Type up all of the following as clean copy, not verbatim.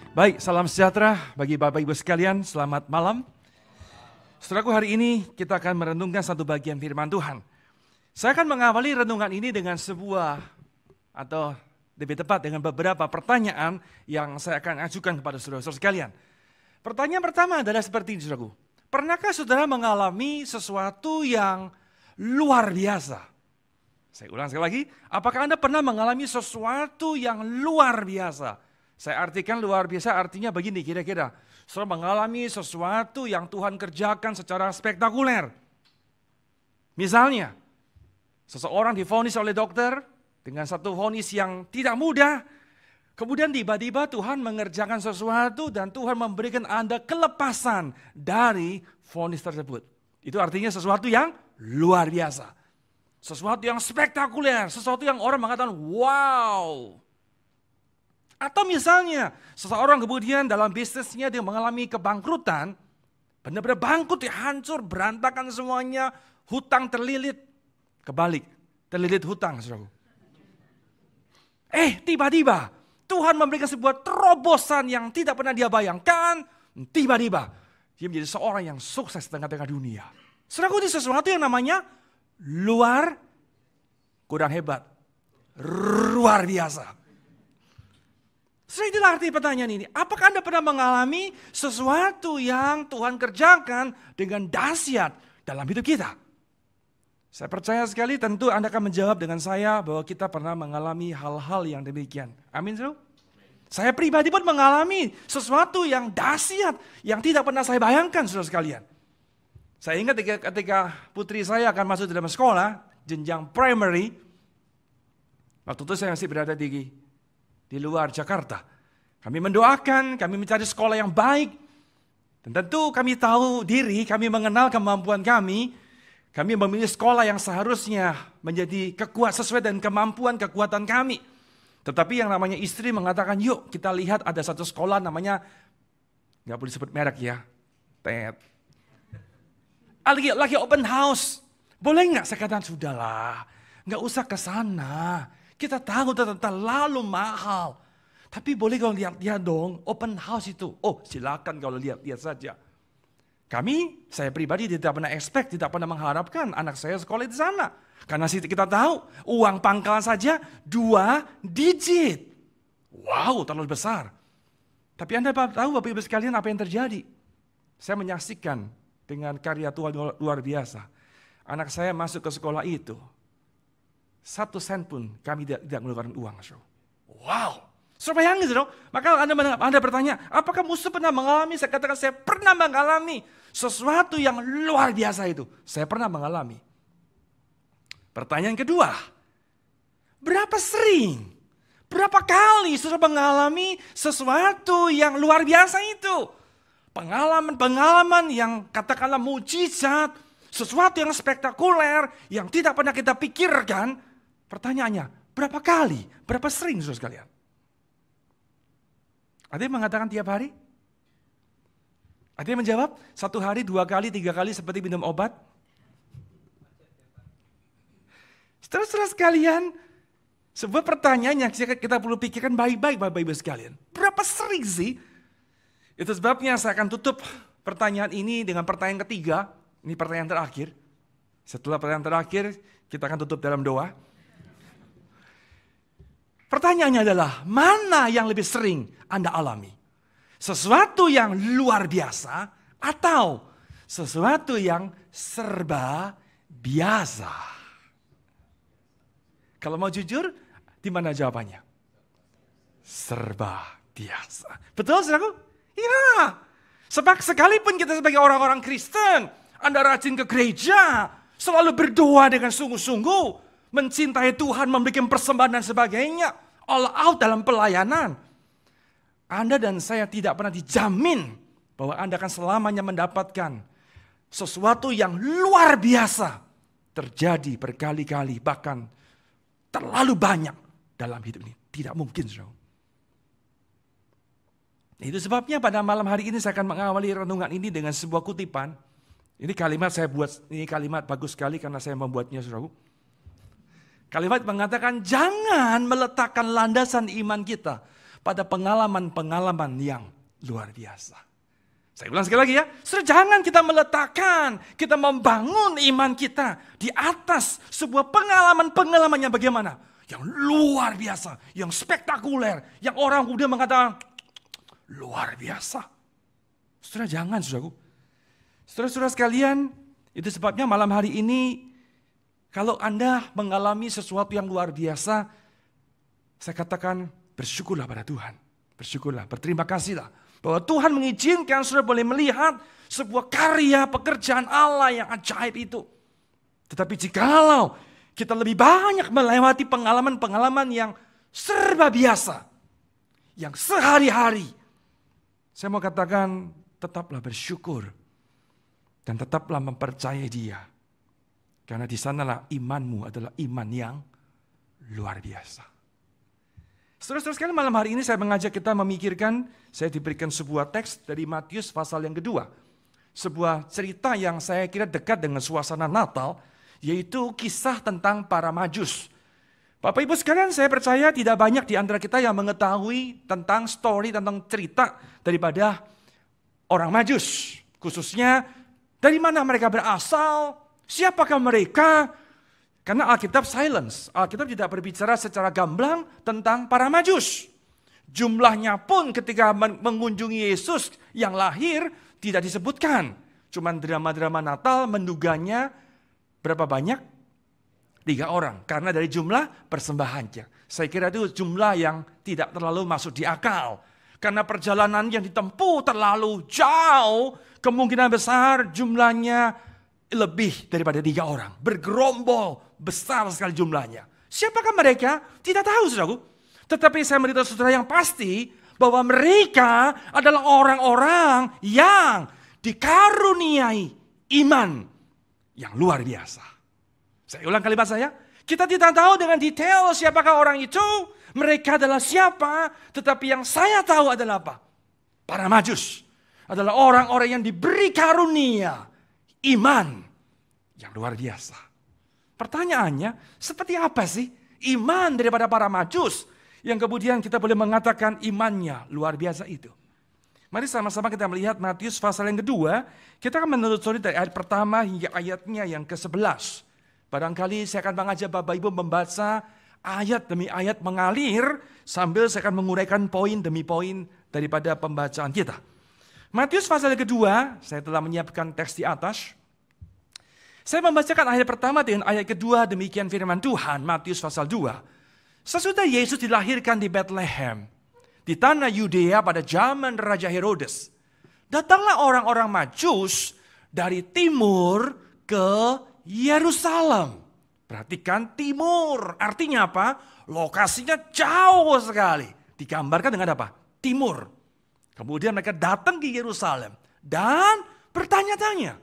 Baik, salam sejahtera bagi Bapak Ibu sekalian, selamat malam. Saudaraku, hari ini kita akan merenungkan satu bagian firman Tuhan. Saya akan mengawali renungan ini dengan sebuah, atau lebih tepat dengan beberapa pertanyaan yang saya akan ajukan kepada saudara-saudara sekalian. Pertanyaan pertama adalah seperti ini, saudaraku. Pernahkah saudara mengalami sesuatu yang luar biasa? Saya ulang sekali lagi, apakah Anda pernah mengalami sesuatu yang luar biasa? Saya artikan luar biasa artinya begini kira-kira. Saudara mengalami sesuatu yang Tuhan kerjakan secara spektakuler. Misalnya, seseorang divonis oleh dokter dengan satu vonis yang tidak mudah. Kemudian tiba-tiba Tuhan mengerjakan sesuatu dan Tuhan memberikan Anda kelepasan dari vonis tersebut. Itu artinya sesuatu yang luar biasa. Sesuatu yang spektakuler, sesuatu yang orang mengatakan wow. Atau misalnya seseorang kemudian dalam bisnisnya dia mengalami kebangkrutan, benar-benar bangkrut, hancur, berantakan semuanya, hutang terlilit, kebalik, terlilit hutang. Saudara. Tiba-tiba Tuhan memberikan sebuah terobosan yang tidak pernah dia bayangkan, tiba-tiba dia menjadi seorang yang sukses di tengah-tengah dunia. Saudara, itu sesuatu yang namanya kurang hebat, luar biasa. Itulah arti pertanyaan ini. Apakah Anda pernah mengalami sesuatu yang Tuhan kerjakan dengan dahsyat dalam hidup kita? Saya percaya sekali tentu Anda akan menjawab dengan saya bahwa kita pernah mengalami hal-hal yang demikian. Amin, saudara? Saya pribadi pun mengalami sesuatu yang dahsyat yang tidak pernah saya bayangkan, saudara sekalian. Saya ingat ketika putri saya akan masuk dalam sekolah, jenjang primary, waktu itu saya masih berada di luar Jakarta. Kami mendoakan, kami mencari sekolah yang baik. Dan tentu kami tahu diri, kami mengenal kemampuan kami. Kami memilih sekolah yang seharusnya menjadi sesuai dengan kekuatan kami. Tetapi yang namanya istri mengatakan, yuk kita lihat ada satu sekolah namanya, nggak boleh sebut merek ya, lagi open house. Boleh nggak? Saya katakan, sudahlah, nggak usah ke sana. Kita tahu terlalu mahal. Tapi boleh kalau lihat dong, open house itu. Oh, silakan kalau lihat saja. Saya pribadi tidak pernah expect, tidak pernah mengharapkan anak saya sekolah di sana. Karena kita tahu, uang pangkalan saja 2 digit. Wow, terlalu besar. Tapi Anda tahu Bapak Ibu sekalian apa yang terjadi? Saya menyaksikan dengan karya Tuhan luar biasa. Anak saya masuk ke sekolah itu. 1 sen pun kami tidak mengeluarkan uang. Wow. So bayangin, saudara. Maka Anda bertanya, apakah musuh pernah mengalami? Saya katakan saya pernah mengalami sesuatu yang luar biasa itu. Saya pernah mengalami. Pertanyaan kedua, berapa sering, berapa kali saudara mengalami sesuatu yang luar biasa itu? Pengalaman-pengalaman yang katakanlah mujizat, sesuatu yang spektakuler, yang tidak pernah kita pikirkan. Pertanyaannya, berapa kali, berapa sering saudara sekalian? Ada yang mengatakan tiap hari? Ada yang menjawab 1 hari, 2 kali, 3 kali seperti minum obat? Saudara sekalian, sebuah pertanyaan yang kita perlu pikirkan baik-baik Bapak Ibu sekalian. Berapa sering sih? Itu sebabnya saya akan tutup pertanyaan ini dengan pertanyaan ketiga. Ini pertanyaan terakhir. Setelah pertanyaan terakhir, kita akan tutup dalam doa. Pertanyaannya adalah, mana yang lebih sering Anda alami? Sesuatu yang luar biasa atau sesuatu yang serba biasa? Kalau mau jujur, di mana jawabannya? Serba biasa. Betul, saudaraku? Iya. Sekalipun kita sebagai orang-orang Kristen, Anda rajin ke gereja, selalu berdoa dengan sungguh-sungguh, mencintai Tuhan, memberikan persembahan dan sebagainya, all out dalam pelayanan. Anda dan saya tidak pernah dijamin bahwa Anda akan selamanya mendapatkan sesuatu yang luar biasa terjadi berkali-kali, bahkan terlalu banyak dalam hidup ini. Tidak mungkin, saudara. Itu sebabnya pada malam hari ini saya akan mengawali renungan ini dengan sebuah kutipan. Ini kalimat saya buat, ini kalimat bagus sekali karena saya membuatnya, saudara. Kalimat mengatakan, jangan meletakkan landasan iman kita pada pengalaman-pengalaman yang luar biasa. Saya ulang sekali lagi ya, saudara, jangan kita meletakkan, kita membangun iman kita di atas sebuah pengalaman-pengalaman yang bagaimana? Yang luar biasa, yang spektakuler, yang orang kemudian mengatakan, luar biasa. Saudara, jangan, saudaraku. Saudara-saudara sekalian, itu sebabnya malam hari ini, kalau Anda mengalami sesuatu yang luar biasa, saya katakan bersyukurlah pada Tuhan. Bersyukurlah, berterima kasihlah. Bahwa Tuhan mengizinkan saudara boleh melihat sebuah karya pekerjaan Allah yang ajaib itu. Tetapi jikalau kita lebih banyak melewati pengalaman-pengalaman yang serba biasa, yang sehari-hari, saya mau katakan tetaplah bersyukur dan tetaplah mempercayai Dia. Karena di sanalah imanmu adalah iman yang luar biasa. Saudara-saudara sekalian, malam hari ini saya mengajak kita memikirkan, saya diberikan sebuah teks dari Matius pasal yang kedua. Sebuah cerita yang saya kira dekat dengan suasana Natal, yaitu kisah tentang para Majus. Bapak Ibu sekalian, saya percaya tidak banyak di antara kita yang mengetahui tentang story, tentang cerita daripada orang Majus. Khususnya dari mana mereka berasal, siapakah mereka. Karena Alkitab silence, Alkitab tidak berbicara secara gamblang tentang para Majus. Jumlahnya pun ketika mengunjungi Yesus yang lahir tidak disebutkan. Cuman drama-drama Natal menduganya berapa banyak? 3 orang. Karena dari jumlah persembahannya. Saya kira itu jumlah yang tidak terlalu masuk di akal. Karena perjalanan yang ditempuh terlalu jauh, kemungkinan besar jumlahnya lebih daripada 3 orang. Bergerombol, besar sekali jumlahnya. Siapakah mereka? Tidak tahu, saudaraku. Tetapi saya beritahu saudara yang pasti bahwa mereka adalah orang-orang yang dikaruniai iman yang luar biasa. Saya ulang kalimat saya. Kita tidak tahu dengan detail siapakah orang itu. Mereka adalah siapa. Tetapi yang saya tahu adalah apa? Para Majus adalah orang-orang yang diberi karunia iman yang luar biasa. Pertanyaannya, seperti apa sih iman daripada para Majus yang kemudian kita boleh mengatakan imannya luar biasa itu? Mari sama-sama kita melihat Matius pasal yang kedua. Kita akan menelusuri dari ayat pertama hingga ayatnya yang ke-11. Barangkali saya akan mengajak Bapak Ibu membaca ayat demi ayat mengalir sambil saya akan menguraikan poin demi poin daripada pembacaan kita. Matius pasal yang kedua, saya telah menyiapkan teks di atas. Saya membacakan ayat pertama dengan ayat kedua, demikian firman Tuhan, Matius pasal 2. Sesudah Yesus dilahirkan di Bethlehem, di tanah Yudea pada zaman Raja Herodes, datanglah orang-orang Majus dari timur ke Yerusalem. Perhatikan timur, artinya apa? Lokasinya jauh sekali. Digambarkan dengan apa? Timur. Kemudian mereka datang ke Yerusalem dan bertanya-tanya,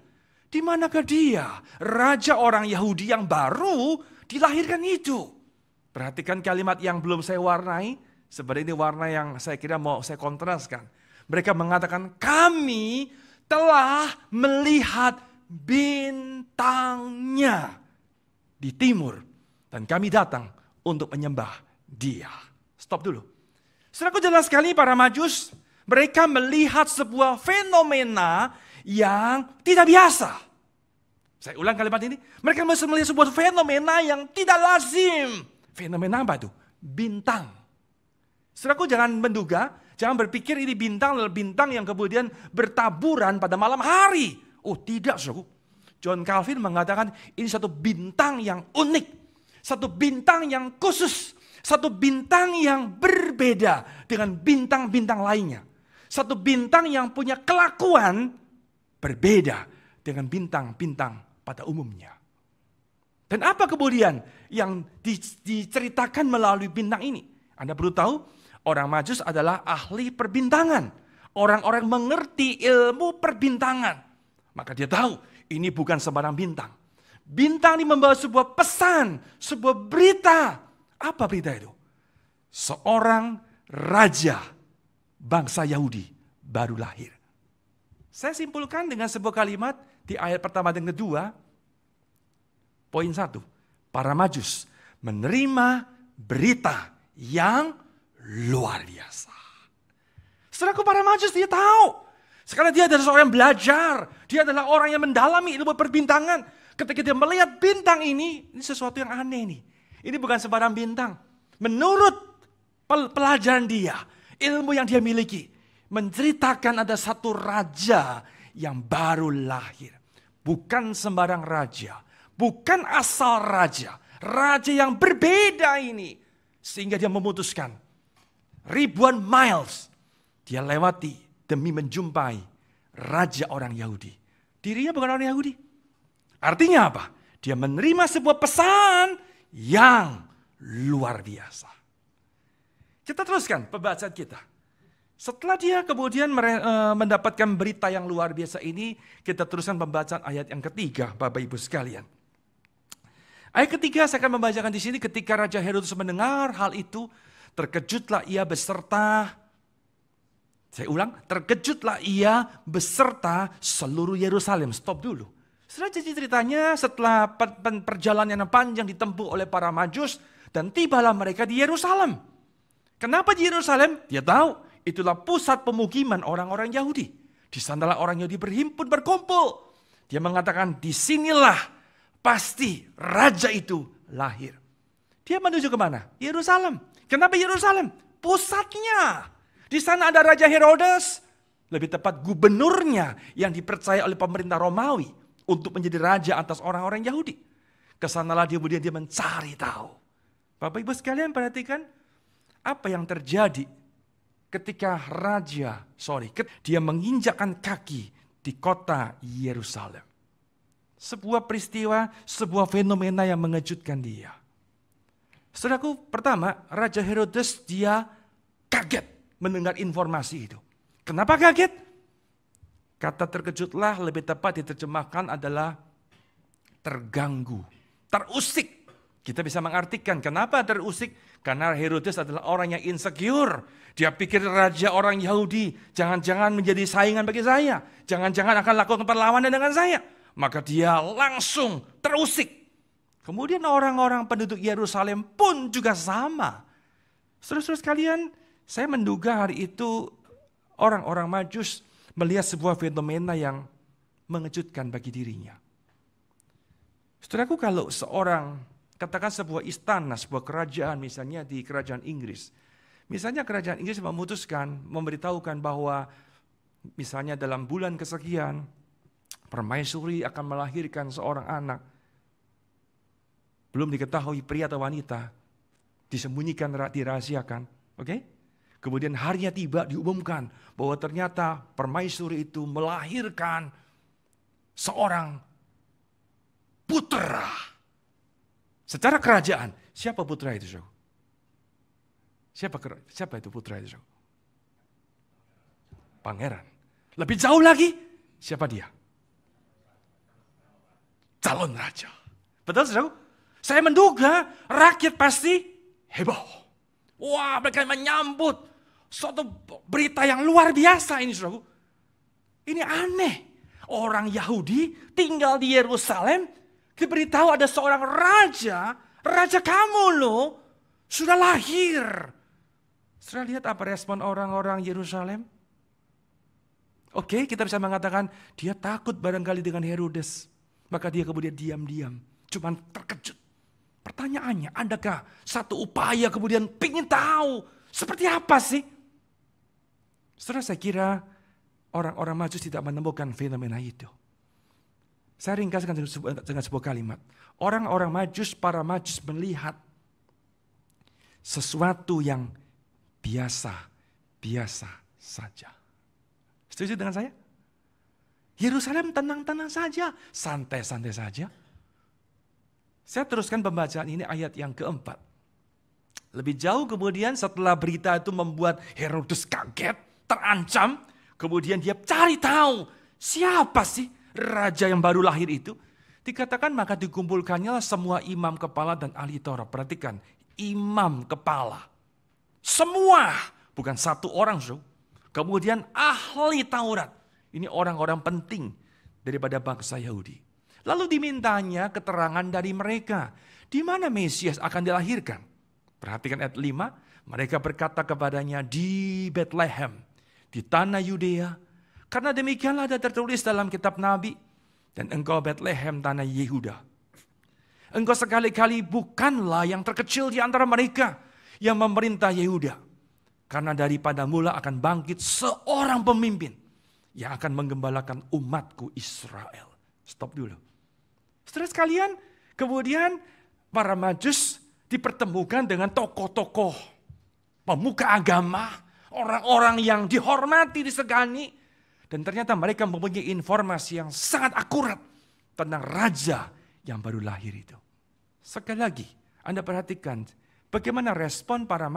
di manakah dia, raja orang Yahudi yang baru dilahirkan itu? Perhatikan kalimat yang belum saya warnai, sebenarnya ini warna yang saya kira mau saya kontraskan. Mereka mengatakan, kami telah melihat bintangnya di timur dan kami datang untuk menyembah dia. Stop dulu. Saudaraku, jelas sekali para Majus, mereka melihat sebuah fenomena yang tidak biasa. Saya ulang kalimat ini. Mereka mesti melihat sebuah fenomena yang tidak lazim. Fenomena apa itu? Bintang. Saudaraku, jangan menduga, jangan berpikir ini bintang adalah bintang yang kemudian bertaburan pada malam hari. Oh tidak, saudaraku. John Calvin mengatakan ini satu bintang yang unik. Satu bintang yang khusus. Satu bintang yang berbeda dengan bintang-bintang lainnya. Satu bintang yang punya kelakuan berbeda dengan bintang-bintang pada umumnya. Dan apa kemudian yang diceritakan melalui bintang ini? Anda perlu tahu, orang Majus adalah ahli perbintangan. Orang-orang mengerti ilmu perbintangan. Maka dia tahu, ini bukan sembarang bintang. Bintang ini membawa sebuah pesan, sebuah berita. Apa berita itu? Seorang raja bangsa Yahudi baru lahir. Saya simpulkan dengan sebuah kalimat di ayat pertama dan kedua. Poin 1, para Majus menerima berita yang luar biasa. Saudaraku, para Majus dia tahu. Sekarang dia adalah seorang yang belajar. Dia adalah orang yang mendalami ilmu perbintangan. Ketika dia melihat bintang ini sesuatu yang aneh nih. Ini bukan sembarang bintang. Menurut pelajaran dia, ilmu yang dia miliki, menceritakan ada satu raja yang baru lahir. Bukan sembarang raja. Bukan asal raja. Raja yang berbeda ini. Sehingga dia memutuskan ribuan miles dia lewati demi menjumpai raja orang Yahudi. Dirinya bukan orang Yahudi. Artinya apa? Dia menerima sebuah pesan yang luar biasa. Kita teruskan pembacaan kita. Setelah dia kemudian mendapatkan berita yang luar biasa ini, kita teruskan pembacaan ayat yang ketiga, Bapak Ibu sekalian. Ayat ketiga saya akan membacakan di sini. Ketika Raja Herodes mendengar hal itu, terkejutlah ia beserta, saya ulang, terkejutlah ia beserta seluruh Yerusalem. Stop dulu. Setelah ceritanya, setelah perjalanan yang panjang ditempuh oleh para Majus, dan tibalah mereka di Yerusalem. Kenapa di Yerusalem? Dia tahu itulah pusat pemukiman orang-orang Yahudi. Di sanalah orang Yahudi berhimpun, berkumpul. Dia mengatakan, disinilah pasti raja itu lahir. Dia menuju kemana? Yerusalem. Kenapa Yerusalem? Pusatnya. Di sana ada Raja Herodes, lebih tepat gubernurnya yang dipercaya oleh pemerintah Romawi untuk menjadi raja atas orang-orang Yahudi. Kesanalah kemudian dia mencari tahu. Bapak Ibu sekalian perhatikan apa yang terjadi ketika dia menginjakkan kaki di kota Yerusalem. Sebuah peristiwa, sebuah fenomena yang mengejutkan dia. Saudaraku, pertama, Raja Herodes dia kaget mendengar informasi itu. Kenapa kaget? Kata terkejutlah lebih tepat diterjemahkan adalah terganggu, terusik. Kita bisa mengartikan kenapa terusik? Karena Herodes adalah orang yang insecure. Dia pikir raja orang Yahudi jangan-jangan menjadi saingan bagi saya. Jangan-jangan akan lakukan perlawanan dengan saya. Maka dia langsung terusik. Kemudian orang-orang penduduk Yerusalem pun juga sama. Saudara-saudara sekalian, saya menduga hari itu orang-orang Majus melihat sebuah fenomena yang mengejutkan bagi dirinya. Saudaraku, kalau seorang, katakan sebuah istana, sebuah kerajaan misalnya di kerajaan Inggris. Misalnya kerajaan Inggris memutuskan, memberitahukan bahwa misalnya dalam bulan kesekian, permaisuri akan melahirkan seorang anak. Belum diketahui pria atau wanita, disembunyikan, dirahasiakan. Oke? Kemudian harinya tiba diumumkan bahwa ternyata permaisuri itu melahirkan seorang putra. Secara kerajaan, siapa putra itu? Siapa itu putra itu? Pangeran. Lebih jauh lagi, siapa dia? Calon raja. Betul, saudara? Saya menduga rakyat pasti heboh. Wah, mereka menyambut suatu berita yang luar biasa ini, saudara. Ini aneh. Orang Yahudi tinggal di Yerusalem, diberitahu ada seorang raja, raja kamu loh, sudah lahir. Saudara lihat apa respon orang-orang Yerusalem? Oke, kita bisa mengatakan dia takut barangkali dengan Herodes. Maka dia kemudian diam-diam, cuman terkejut. Pertanyaannya, adakah satu upaya kemudian pingin tahu seperti apa sih? Saudara, saya kira orang-orang Majus tidak menemukan fenomena itu. Saya ringkaskan dengan sebuah kalimat. Orang-orang Majus, para Majus melihat sesuatu yang biasa saja. Setuju dengan saya? Yerusalem tenang-tenang saja, santai-santai saja. Saya teruskan pembacaan ini ayat yang keempat. Lebih jauh kemudian setelah berita itu membuat Herodes kaget, terancam. Kemudian dia cari tahu siapa sih raja yang baru lahir itu. Dikatakan maka dikumpulkannya semua imam kepala dan ahli Taurat. Perhatikan, imam kepala. Semua, bukan satu orang. Kemudian ahli Taurat. Ini orang-orang penting daripada bangsa Yahudi. Lalu dimintanya keterangan dari mereka. Di mana Mesias akan dilahirkan? Perhatikan ayat 5. Mereka berkata kepadanya di Bethlehem. di tanah Yudea. Karena demikianlah ada tertulis dalam kitab Nabi, dan engkau Bethlehem tanah Yehuda. Engkau sekali-kali bukanlah yang terkecil di antara mereka yang memerintah Yehuda. Karena daripada mula akan bangkit seorang pemimpin yang akan menggembalakan umatku Israel. Stop dulu. Saudara sekalian, kemudian para Majus dipertemukan dengan tokoh-tokoh pemuka agama, orang-orang yang dihormati, disegani. Dan ternyata mereka mempunyai informasi yang sangat akurat tentang raja yang baru lahir itu. Sekali lagi, Anda perhatikan bagaimana respon para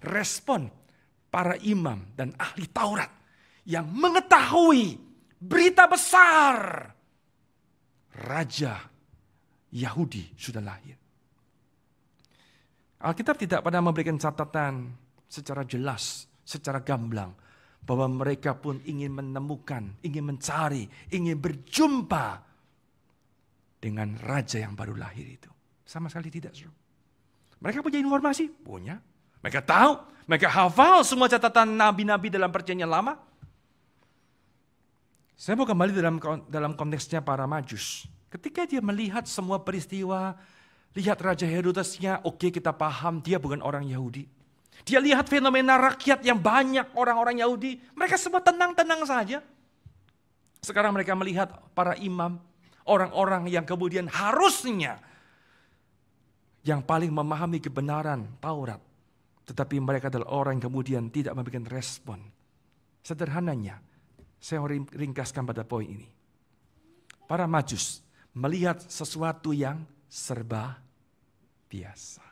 respon para imam dan ahli Taurat yang mengetahui berita besar. Raja Yahudi sudah lahir. Alkitab tidak pernah memberikan catatan secara jelas, secara gamblang, bahwa mereka pun ingin menemukan, ingin mencari, ingin berjumpa dengan raja yang baru lahir itu. Sama sekali tidak, saudara. Mereka punya informasi? Punya. Mereka tahu, mereka hafal semua catatan nabi-nabi dalam perjanjian lama. Saya mau kembali dalam konteksnya para Majus. Ketika dia melihat semua peristiwa, lihat Raja Herodesnya, oke, kita paham dia bukan orang Yahudi. Dia lihat fenomena rakyat yang banyak orang-orang Yahudi. Mereka semua tenang-tenang saja. Sekarang mereka melihat para imam, orang-orang yang kemudian harusnya yang paling memahami kebenaran Taurat. Tetapi mereka adalah orang yang kemudian tidak memberikan respon. Sederhananya, saya ringkaskan pada poin ini. Para Majus melihat sesuatu yang serba biasa.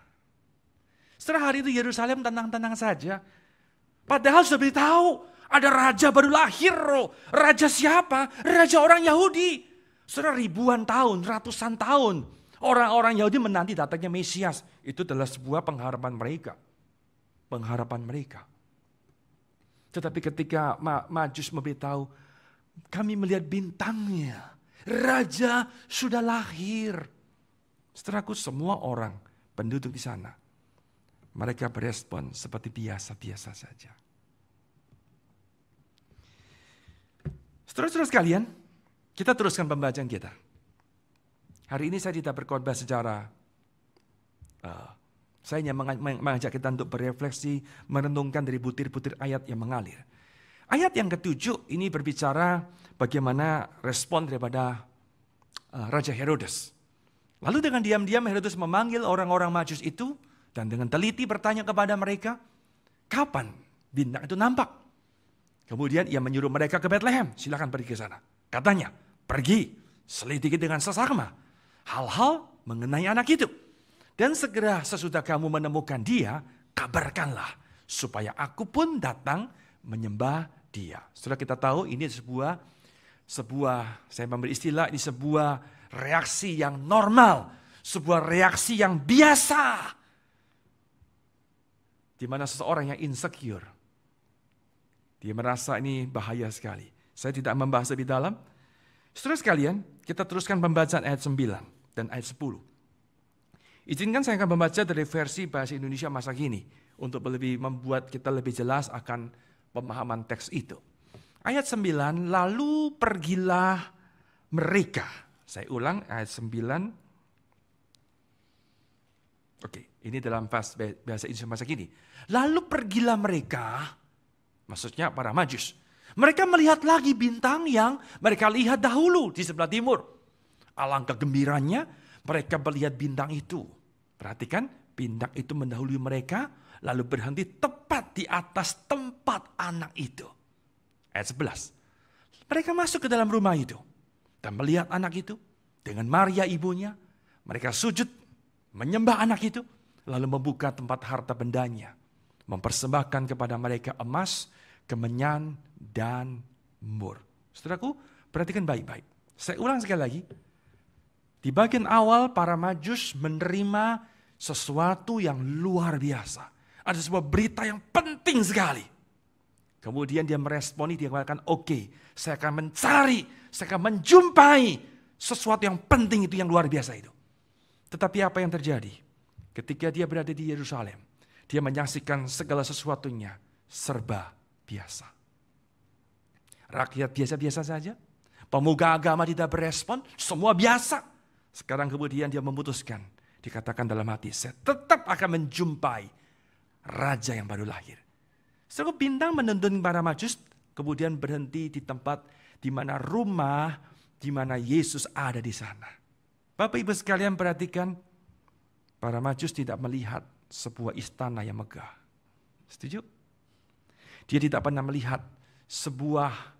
Setelah hari itu Yerusalem tenang-tenang saja. Padahal sudah beritahu ada raja baru lahir. Raja siapa? Raja orang Yahudi. Setelah ribuan tahun, ratusan tahun, orang-orang Yahudi menanti datangnya Mesias. Itu adalah sebuah pengharapan mereka. Pengharapan mereka. Tetapi ketika Majus memberitahu, kami melihat bintangnya. Raja sudah lahir. Setelahku semua orang penduduk di sana, mereka berespon seperti biasa-biasa saja. Saudara-saudara sekalian, kita teruskan pembacaan kita. Hari ini saya tidak berkhotbah secara, saya hanya mengajak kita untuk berefleksi, merenungkan dari butir-butir ayat yang mengalir. Ayat yang ke-7 ini berbicara bagaimana respon daripada Raja Herodes. Lalu dengan diam-diam Herodes memanggil orang-orang Majus itu dan dengan teliti bertanya kepada mereka, kapan bintang itu nampak? Kemudian ia menyuruh mereka ke Bethlehem, silakan pergi ke sana. Katanya, pergi, selidiki dengan seksama hal-hal mengenai anak itu. Dan segera sesudah kamu menemukan dia, kabarkanlah supaya aku pun datang menyembah dia. Setelah kita tahu ini sebuah saya memberi istilah, ini sebuah reaksi yang normal, sebuah reaksi yang biasa. Di mana seseorang yang insecure, dia merasa ini bahaya sekali. Saya tidak membahas lebih dalam. Saudara sekalian, kita teruskan pembacaan ayat 9 dan ayat 10. Izinkan saya akan membaca dari versi bahasa Indonesia masa kini untuk membuat kita lebih jelas akan pemahaman teks itu. Ayat 9, lalu pergilah mereka. Saya ulang ayat 9. Oke, ini dalam bahasa Indonesia masa kini. Lalu pergilah mereka, maksudnya para Majus. Mereka melihat lagi bintang yang mereka lihat dahulu di sebelah timur. Alangkah gembiranya mereka melihat bintang itu. Perhatikan, bintang itu mendahului mereka, lalu berhenti tepat di atas tempat anak itu. Ayat 11. Mereka masuk ke dalam rumah itu dan melihat anak itu dengan Maria ibunya. Mereka sujud menyembah anak itu, lalu membuka tempat harta bendanya, mempersembahkan kepada mereka emas, kemenyan, dan mur. Saudaraku, perhatikan baik-baik. Saya ulang sekali lagi. Di bagian awal para Majus menerima sesuatu yang luar biasa. Ada sebuah berita yang penting sekali. Kemudian dia meresponi, dia mengatakan, oke, saya akan mencari, saya akan menjumpai sesuatu yang penting itu, yang luar biasa itu. Tetapi apa yang terjadi? Ketika dia berada di Yerusalem, dia menyaksikan segala sesuatunya serba biasa. Rakyat biasa-biasa saja. Pemuka agama tidak berespon, semua biasa. Sekarang kemudian dia memutuskan, dikatakan dalam hati, saya tetap akan menjumpai raja yang baru lahir. Setelah bintang menuntun para Majus, kemudian berhenti di tempat di mana rumah, di mana Yesus ada di sana. Bapak Ibu sekalian perhatikan, para Majus tidak melihat sebuah istana yang megah. Setuju? Dia tidak pernah melihat sebuah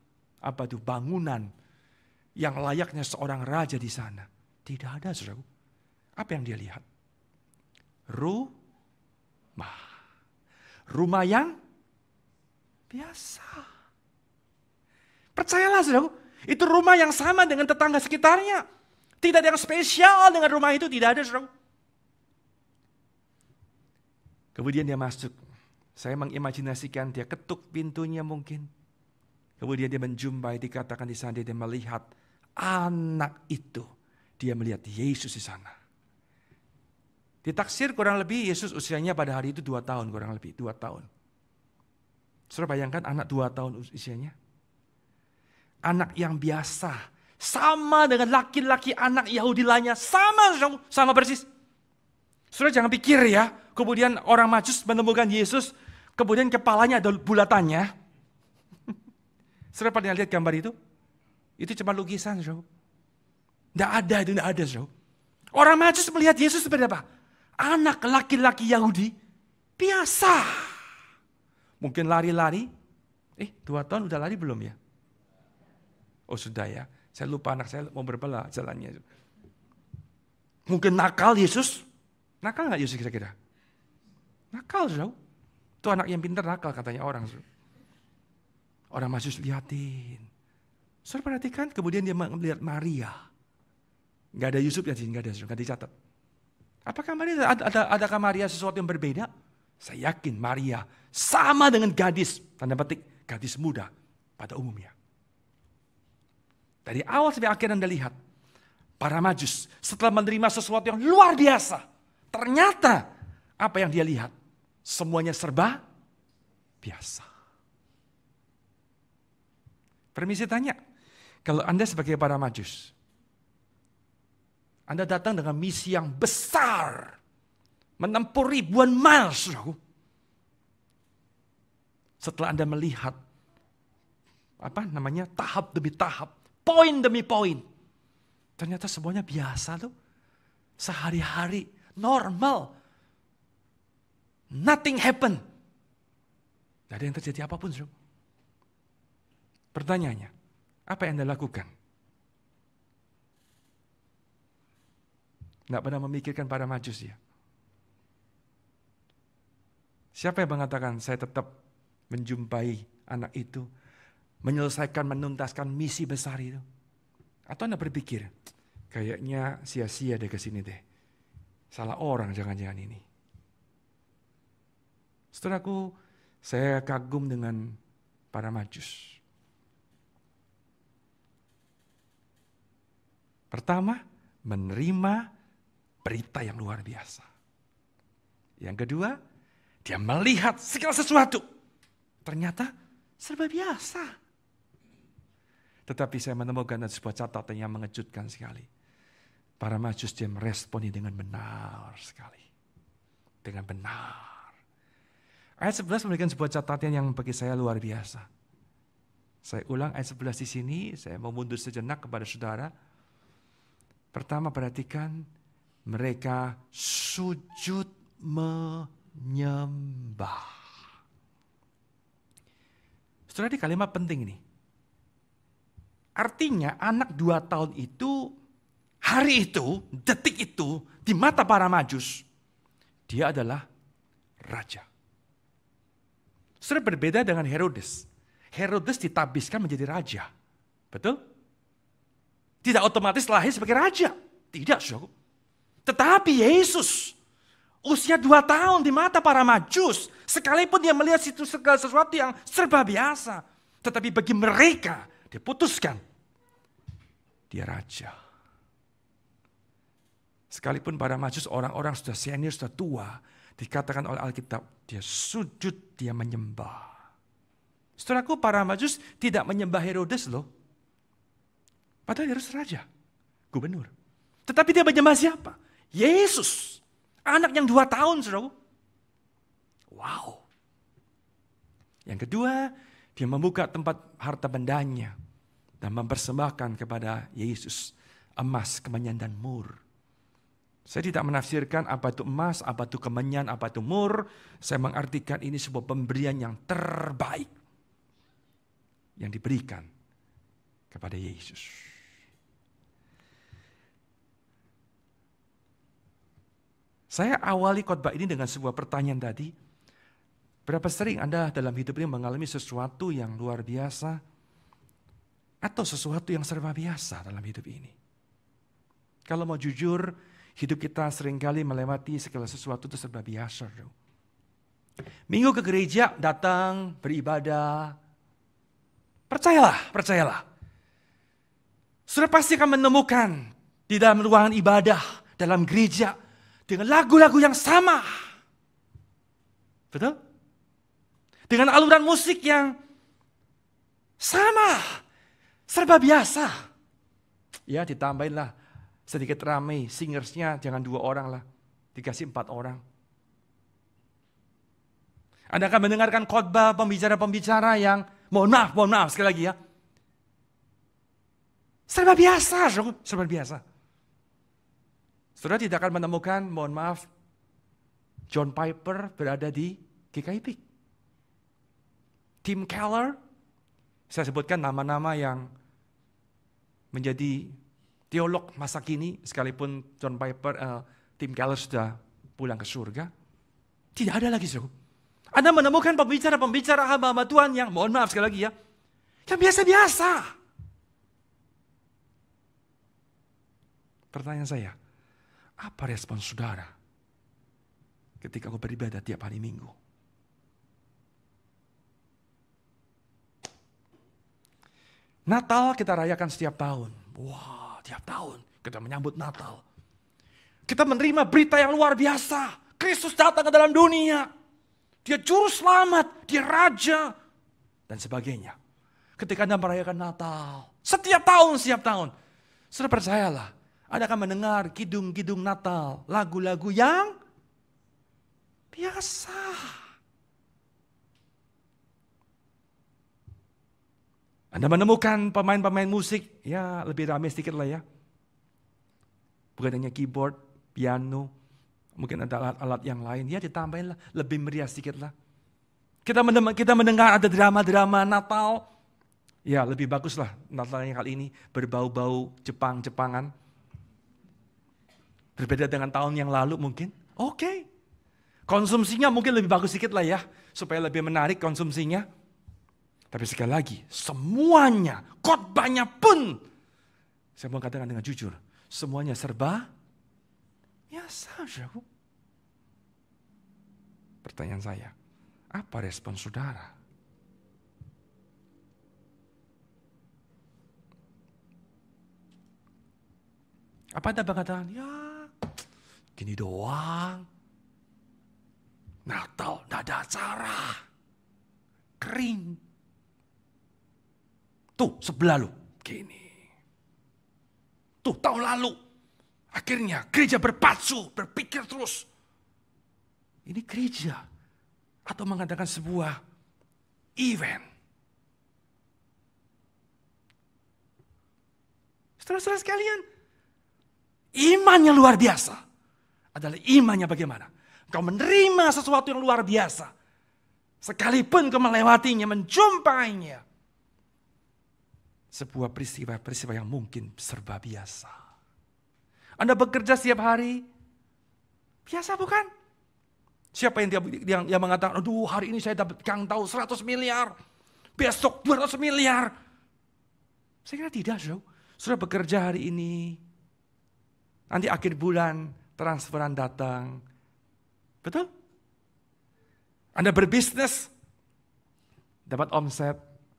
bangunan yang layaknya seorang raja di sana. Tidak ada, saudara. Apa yang dia lihat? Rumah. Rumah yang biasa. Percayalah, saudara. Itu rumah yang sama dengan tetangga sekitarnya. Tidak ada yang spesial dengan rumah itu. Tidak ada, saudara. Kemudian dia masuk. Saya mengimajinasikan dia ketuk pintunya mungkin. Kemudian dia menjumpai, dikatakan di sana dia melihat anak itu. Dia melihat Yesus di sana. Ditaksir kurang lebih Yesus usianya pada hari itu 2 tahun, kurang lebih 2 tahun. Saudara bayangkan anak 2 tahun usianya. Anak yang biasa. Sama dengan laki-laki anak Yahudi lainnya. Sama persis. Saudara jangan pikir ya. Kemudian orang Majus menemukan Yesus. Kemudian kepalanya ada bulatannya. Saudara pernah lihat gambar itu? Itu cuma lukisan, saudara. Tidak ada, saudara. Orang Majus melihat Yesus seperti apa? Anak laki-laki Yahudi biasa. Mungkin lari-lari. 2 tahun udah lari belum ya? Oh sudah ya. Saya lupa anak saya mau berapa jalannya. Mungkin nakal Yesus. Nakal nggak Yesus kira-kira? Nakal, saudara. Itu anak yang pintar nakal katanya orang. Saudara. Orang Majus lihatin. Saudara perhatikan, kemudian dia melihat Maria. Gak ada Yusuf ya, gak ada, gak dicatat. Apakah Maria, adakah Maria sesuatu yang berbeda? Saya yakin Maria sama dengan gadis, tanda petik, gadis muda pada umumnya. Dari awal sampai akhir Anda lihat, para Majus setelah menerima sesuatu yang luar biasa, ternyata apa yang dia lihat, semuanya serba biasa. Permisi tanya, kalau Anda sebagai para Majus, Anda datang dengan misi yang besar, menempuh ribuan mil, saudaraku. Setelah Anda melihat, tahap demi tahap, poin demi poin, ternyata semuanya biasa tuh, sehari-hari, normal, nothing happen, tidak ada yang terjadi apapun, saudara. Pertanyaannya, apa yang Anda lakukan? Nggak pernah memikirkan para Majus ya. Siapa yang mengatakan saya tetap menjumpai anak itu, menyelesaikan, menuntaskan misi besar itu? Atau Anda berpikir, kayaknya sia-sia deh kesini deh. Salah orang jangan-jangan ini. Saudaraku, saya kagum dengan para Majus. Pertama, menerima berita yang luar biasa. Yang kedua, dia melihat segala sesuatu. Ternyata serba biasa. Tetapi saya menemukan sebuah catatan yang mengejutkan sekali. Para Majus dia meresponi dengan benar sekali. Dengan benar. Ayat 11 memberikan sebuah catatan yang bagi saya luar biasa. Saya ulang ayat 11 di sini, saya mau mundur sejenak kepada saudara. Pertama perhatikan, mereka sujud menyembah. Saudara, di kalimat penting ini. Artinya anak 2 tahun itu, hari itu, detik itu, di mata para Majus, dia adalah raja. Saudara, berbeda dengan Herodes. Herodes ditabiskan menjadi raja. Betul? Tidak otomatis lahir sebagai raja. Tidak, saudara. Tetapi Yesus, usia 2 tahun di mata para Majus, sekalipun dia melihat segala sesuatu yang serba biasa. Tetapi bagi mereka, diputuskan, dia raja. Sekalipun para Majus orang-orang sudah senior, sudah tua, dikatakan oleh Alkitab, dia sujud, dia menyembah. Saudaraku, para Majus tidak menyembah Herodes loh. Padahal Herodes raja, gubernur. Tetapi dia menyembah siapa? Yesus. Anak yang 2 tahun, saudaraku. Wow. Yang kedua, dia membuka tempat harta bendanya dan mempersembahkan kepada Yesus emas, kemenyan, dan mur. Saya tidak menafsirkan apa itu emas, apa itu kemenyan, apa itu mur. Saya mengartikan ini sebuah pemberian yang terbaik yang diberikan kepada Yesus. Saya awali khotbah ini dengan sebuah pertanyaan tadi. Berapa sering Anda dalam hidup ini mengalami sesuatu yang luar biasa atau sesuatu yang serba biasa dalam hidup ini? Kalau mau jujur, hidup kita seringkali melewati segala sesuatu itu serba biasa. Minggu ke gereja, datang, beribadah. Percayalah. Sudah pasti akan menemukan di dalam ruangan ibadah, dalam gereja, dengan lagu-lagu yang sama. Betul? Dengan aluran musik yang sama. Serba biasa. Ya, ditambahinlah sedikit ramai, singersnya jangan 2 orang lah. Dikasih 4 orang. Anda akan mendengarkan khotbah pembicara-pembicara yang mohon maaf sekali lagi ya. Serba biasa. Saudara tidak akan menemukan, mohon maaf, John Piper berada di GKI Peak. Tim Keller, saya sebutkan nama-nama yang menjadi teolog masa kini, sekalipun John Piper, Tim Keller sudah pulang ke surga. Tidak ada lagi, saudara. Anda menemukan pembicara-pembicara hamba-hamba Tuhan yang, mohon maaf sekali lagi ya, yang biasa-biasa. Pertanyaan saya, apa respon saudara ketika kau beribadah tiap hari Minggu? Natal kita rayakan setiap tahun. Wah, tiap tahun kita menyambut Natal. Kita menerima berita yang luar biasa. Kristus datang ke dalam dunia. Dia juru selamat, dia raja, dan sebagainya. Ketika Anda merayakan Natal, setiap tahun, sudah percayalah, Anda akan mendengar kidung-kidung Natal, lagu-lagu yang biasa. Anda menemukan pemain-pemain musik, ya lebih ramai sedikit lah ya. Bukan hanya keyboard, piano, mungkin ada alat-alat yang lain, ya ditambahin lah, lebih meriah sedikit lah. Kita mendengar ada drama-drama Natal, ya lebih bagus lah Natalnya kali ini, berbau-bau Jepang-Jepangan. Berbeda dengan tahun yang lalu mungkin, oke. Konsumsinya mungkin lebih bagus sedikit lah ya, supaya lebih menarik konsumsinya. Tapi sekali lagi, semuanya, khotbahnya pun, saya mau katakan dengan jujur, semuanya serba biasa. Pertanyaan saya, apa respon saudara? Apa Anda berkata, ya gini doang. Natal, tidak ada acara. Kering. Tuh sebelah lu, gini. Tuh tahun lalu. Akhirnya gereja berpacu, berpikir terus. Ini gereja. Atau mengadakan sebuah event. Saudara-saudara sekalian, iman yang luar biasa adalah imannya bagaimana? Kau menerima sesuatu yang luar biasa. Sekalipun kau melewatinya, menjumpainya. Sebuah peristiwa yang mungkin serba biasa. Anda bekerja setiap hari, biasa bukan? Siapa yang mengatakan, aduh hari ini saya dapat tahu 100 miliar, besok 200 miliar. Saya kira tidak, sudah bekerja hari ini, nanti akhir bulan transferan datang. Betul? Anda berbisnis, dapat omset,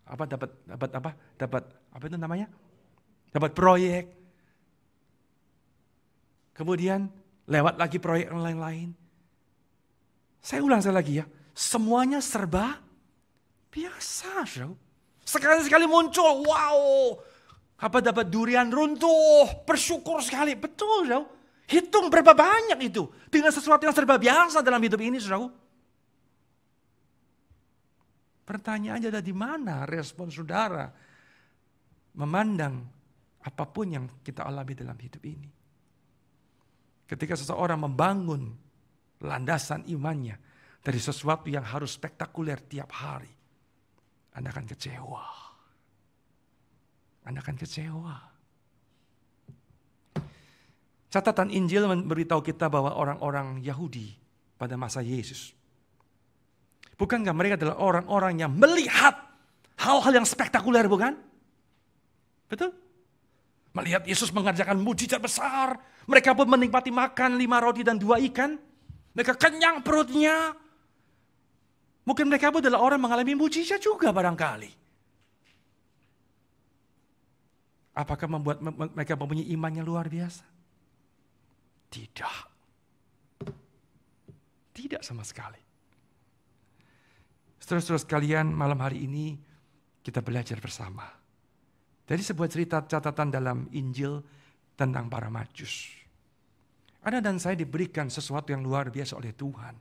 dapat apa itu namanya? Dapat proyek. Kemudian lewat lagi proyek yang lain. Saya ulang sekali lagi ya, semuanya serba Biasa, saudara. Sekali-sekali muncul, wow. Apa dapat durian runtuh, bersyukur sekali. Betul, saudara. Hitung berapa banyak itu. Dengan sesuatu yang serba biasa dalam hidup ini, saudara. Pertanyaannya ada di mana respon saudara memandang apapun yang kita alami dalam hidup ini. Ketika seseorang membangun landasan imannya dari sesuatu yang harus spektakuler tiap hari, Anda akan kecewa. Anda akan kecewa. Catatan Injil memberitahu kita bahwa orang-orang Yahudi pada masa Yesus, bukankah mereka adalah orang-orang yang melihat hal-hal yang spektakuler, bukan? Betul? Melihat Yesus mengerjakan mujizat besar. Mereka pun menikmati makan 5 roti dan 2 ikan. Mereka kenyang perutnya. Mungkin mereka pun adalah orang mengalami mujizat juga barangkali. Apakah membuat mereka mempunyai iman yang luar biasa? Tidak. Tidak sama sekali. Saudara-saudara sekalian, malam hari ini kita belajar bersama dari sebuah cerita catatan dalam Injil tentang para Majus. Anda dan saya diberikan sesuatu yang luar biasa oleh Tuhan.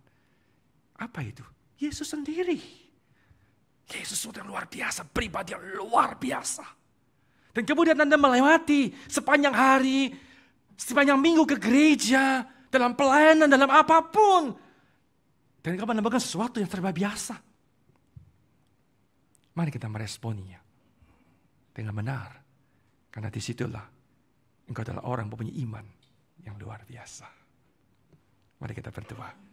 Apa itu? Yesus sendiri. Yesus sesuatu yang luar biasa, pribadi yang luar biasa. Dan kemudian Anda melewati sepanjang hari, sepanjang minggu ke gereja, dalam pelayanan, dalam apapun. Dan kamu menemukan sesuatu yang serba biasa. Mari kita meresponinya dengan benar. Karena disitulah engkau adalah orang mempunyai iman yang luar biasa. Mari kita berdoa.